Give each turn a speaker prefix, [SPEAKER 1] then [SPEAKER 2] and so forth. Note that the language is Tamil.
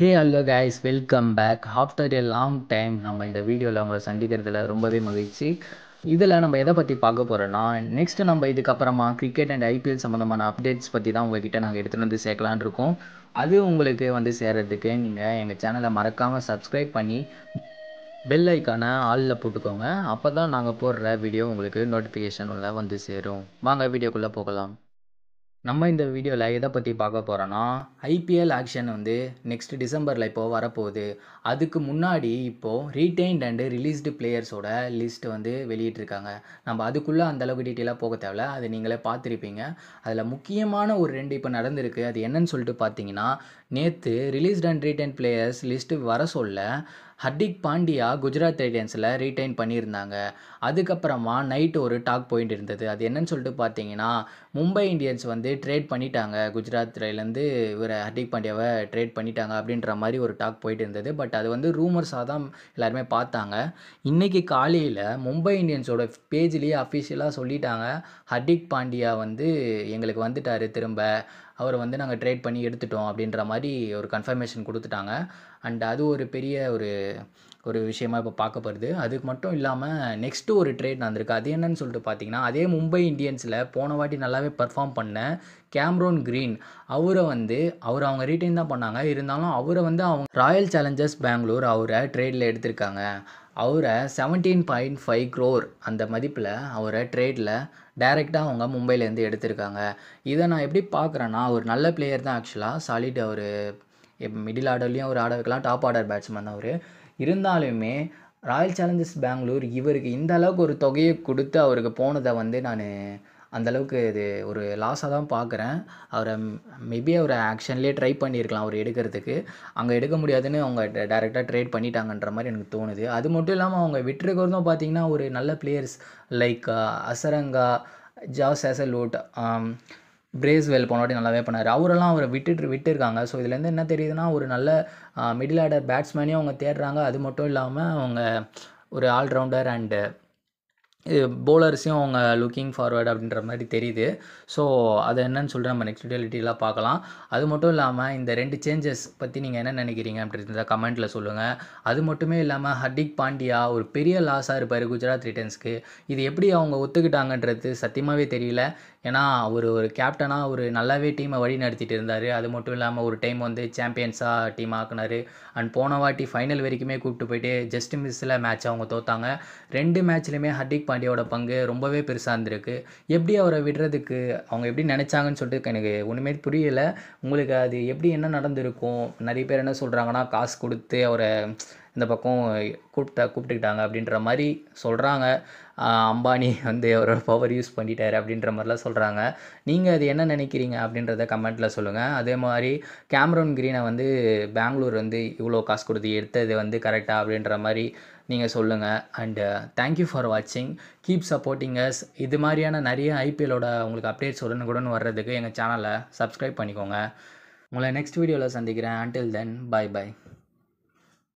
[SPEAKER 1] Hey hello guys, welcome back. After a long time நம்ம இந்த வீடியோவில் உங்களை சந்திக்கிறதுல ரொம்பவே மகிழ்ச்சி. இதில் நம்ம எதை பற்றி பார்க்க போகிறோன்னா, நெக்ஸ்ட் நம்ம இதுக்கப்புறமா கிரிக்கெட் அண்ட் ஐபிஎல் சம்மந்தமான அப்டேட்ஸ் பற்றி தான் உங்ககிட்ட நாங்கள் எடுத்துகிட்டு வந்து சேர்க்கலான்னு இருக்கோம். அது உங்களுக்கு வந்து சேர்கிறதுக்கு நீங்கள் எங்கள் சேனலை மறக்காமல் சப்ஸ்கிரைப் பண்ணி பெல் ஐக்கானை ஆலில் போட்டுக்கோங்க. அப்போ தான் நாங்கள் போடுற வீடியோ உங்களுக்கு நோட்டிஃபிகேஷன் உள்ள வந்து சேரும். வாங்க வீடியோக்குள்ளே போகலாம். நம்ம இந்த வீடியோவில் எதை பற்றி பார்க்க போகிறோன்னா, ஐபிஎல் ஆக்ஷன் வந்து நெக்ஸ்ட் டிசம்பரில் இப்போது வரப்போகுது. அதுக்கு முன்னாடி இப்போது ரீடைன்ட் அண்டு ரிலீஸ்டு பிளேயர்ஸோட லிஸ்ட் வந்து வெளியிட்டிருக்காங்க. நம்ம அதுக்குள்ளே அந்தளவுக்கு டீட்டெயிலாக போக தேவையில்ல, அது நீங்களே பார்த்துருப்பீங்க. அதில் முக்கியமான ஒரு 2 இப்போ நடந்திருக்கு. அது என்னன்னு சொல்லிட்டு பார்த்தீங்கன்னா, நேற்று released and retain players list வர சொல்ல ஹர்திக் பாண்டியா குஜராத் டைட்டன்ஸில் ரீடைன் பண்ணியிருந்தாங்க. அதுக்கப்புறமா நைட்டு ஒரு டாக் போயிட்டு இருந்தது. அது என்னன்னு சொல்லிட்டு பார்த்தீங்கன்னா, மும்பை இந்தியன்ஸ் வந்து ட்ரேட் பண்ணிட்டாங்க, குஜராத்லேருந்து இவர் ஹர்திக் பாண்டியாவை ட்ரேட் பண்ணிட்டாங்க அப்படின்ற மாதிரி ஒரு டாக் போயிட்டு இருந்தது. பட் அது வந்து ரூமர்ஸாக தான் எல்லாருமே பார்த்தாங்க. இன்றைக்கி காலையில் மும்பை இந்தியன்ஸோட பேஜ்லேயே அஃபிஷியலாக சொல்லிட்டாங்க, ஹர்திக் பாண்டியா வந்து எங்களுக்கு வந்துட்டார், திரும்ப அவரை வந்து நாங்கள் ட்ரேட் பண்ணி எடுத்துட்டோம் அப்படின்ற மாதிரி ஒரு கன்ஃபர்மேஷன் கொடுத்துட்டாங்க. அண்ட் அது ஒரு பெரிய ஒரு விஷயமா இப்போ பார்க்கப்படுது. அதுக்கு மட்டும் இல்லாமல் நெக்ஸ்ட்டு ஒரு ட்ரேட் நடந்திருக்கு. அது என்னன்னு சொல்லிட்டு பார்த்தீங்கன்னா, அதே மும்பை இந்தியன்ஸில் போன வாட்டி நல்லாவே பர்ஃபார்ம் பண்ண கேம்ரோன் கிரீன், அவர் அவங்க ரீடைன் தான் பண்ணாங்க. இருந்தாலும் அவரை வந்து அவங்க ராயல் சேலஞ்சர்ஸ் பெங்களூர் அவரை ட்ரேடில் எடுத்திருக்காங்க. அவரை 17.5 crore அந்த மதிப்பில் அவரை ட்ரேடில் டைரெக்டாக அவங்க மும்பையிலேருந்து எடுத்திருக்காங்க. இதை நான் எப்படி பார்க்குறேன்னா, ஒரு நல்ல பிளேயர் தான் ஆக்சுவலாக, சாலிட். அவர் மிடில் ஆர்டர்லேயும் அவர் ஆட வைக்கலாம், டாப் ஆர்டர் பேட்ஸ்மேன் அவர். இருந்தாலுமே ராயல் சேலஞ்சர்ஸ் பெங்களூர் இவருக்கு இந்த அளவுக்கு ஒரு தொகையை கொடுத்து அவருக்கு போனதை வந்து நான் அந்தளவுக்கு இது ஒரு லாஸாக தான் பார்க்குறேன். அவரை மேபி அவரை ஆக்ஷன்லேயே ட்ரை பண்ணியிருக்கலாம் அவர் எடுக்கிறதுக்கு. அங்கே எடுக்க முடியாதுன்னு அவங்க டைரெக்டாக ட்ரேட் பண்ணிட்டாங்கன்ற மாதிரி எனக்கு தோணுது. அது மட்டும் இல்லாமல் அவங்க விட்டுருக்கிறதும் பார்த்திங்கன்னா, ஒரு நல்ல பிளேயர்ஸ் லைக் அசரங்கா, ஜாஸ் ஹேசல்வுட், பிரேஸ்வெல் போன வாட்டி நல்லாவே பண்ணார். அவரை விட்டுருக்காங்க. ஸோ இதுலேருந்து என்ன தெரியுதுன்னா, ஒரு நல்ல மிடில் ஆர்டர் பேட்ஸ்மேனையும் அவங்க தேடுறாங்க. அது மட்டும் இல்லாமல் அவங்க ஒரு ஆல்ரவுண்டர் அண்டு பவுலர்ஸையும் அவங்க லுக்கிங் ஃபார்வர்ட் அப்படின்ற மாதிரி தெரியுது. ஸோ அது என்னன்னு சொல்லிட்டு நம்ம நெக்ஸ்ட் டீட்டெயிலாக பார்க்கலாம். அது மட்டும் இல்லாமல் இந்த 2 சேஞ்சஸ் பற்றி நீங்கள் என்ன நினைக்கிறீங்க அப்படின்றத கமெண்ட்டில் சொல்லுங்கள். அது மட்டுமே இல்லாமல் ஹர்திக் பாண்டியா ஒரு பெரிய லாஸாக இருப்பார் குஜராத் டைட்டன்ஸ்க்கு. இது எப்படி அவங்க ஒத்துக்கிட்டாங்கன்றது சத்தியமாகவே தெரியல. ஏன்னா அவர் ஒரு கேப்டனாக ஒரு நல்லாவே டீமை வழி நடத்திட்டு இருந்தார். அது மட்டும் இல்லாமல் ஒரு டைம் வந்து சாம்பியன்ஸாக டீம் ஆக்குனார். அண்ட் போன வாட்டி ஃபைனல் வரைக்குமே கூப்பிட்டு போயிட்டு ஜஸ்ட் மிஸ்ஸில் மேட்ச் அவங்க தோத்தாங்க. 2 மேட்ச்லையுமே ஹர்திக் பாண்டியாவோட பங்கு ரொம்பவே பெருசாக இருந்திருக்கு. எப்படி அவரை விடுறதுக்கு அவங்க எப்படி நினச்சாங்கன்னு சொல்லிட்டு எனக்கு ஒன்றுமே புரியலை. உங்களுக்கு அது எப்படி என்ன நடந்திருக்கும்? நிறைய பேர் என்ன சொல்கிறாங்கன்னா, காசு கொடுத்து அவரை இந்த பக்கம் கூப்பிட்டுக்கிட்டாங்க அப்படின்ற மாதிரி சொல்கிறாங்க. அம்பானி வந்து அவரோட பவர் யூஸ் பண்ணிட்டார் அப்படின்ற மாதிரிலாம் சொல்கிறாங்க. நீங்கள் அது என்ன நினைக்கிறீங்க அப்படின்றத கமெண்ட்டில் சொல்லுங்கள். அதே மாதிரி கேம்ரோன் கிரீனை வந்து பெங்களூர் வந்து இவ்வளோ காசு கொடுத்து எடுத்தது வந்து கரெக்டாக அப்படின்ற மாதிரி நீங்கள் சொல்லுங்கள். அண்டு தேங்க்யூ ஃபார் வாட்சிங். Keep supporting us. இது மாதிரியான நிறைய ஐபிஎல்லோட உங்களுக்கு அப்டேட்ஸ் உடனுக்குடன் வர்றதுக்கு எங்கள் சேனலை சப்ஸ்கிரைப் பண்ணிக்கோங்க. உங்களை நெக்ஸ்ட் வீடியோவில் சந்திக்கிறேன். Until then, bye by.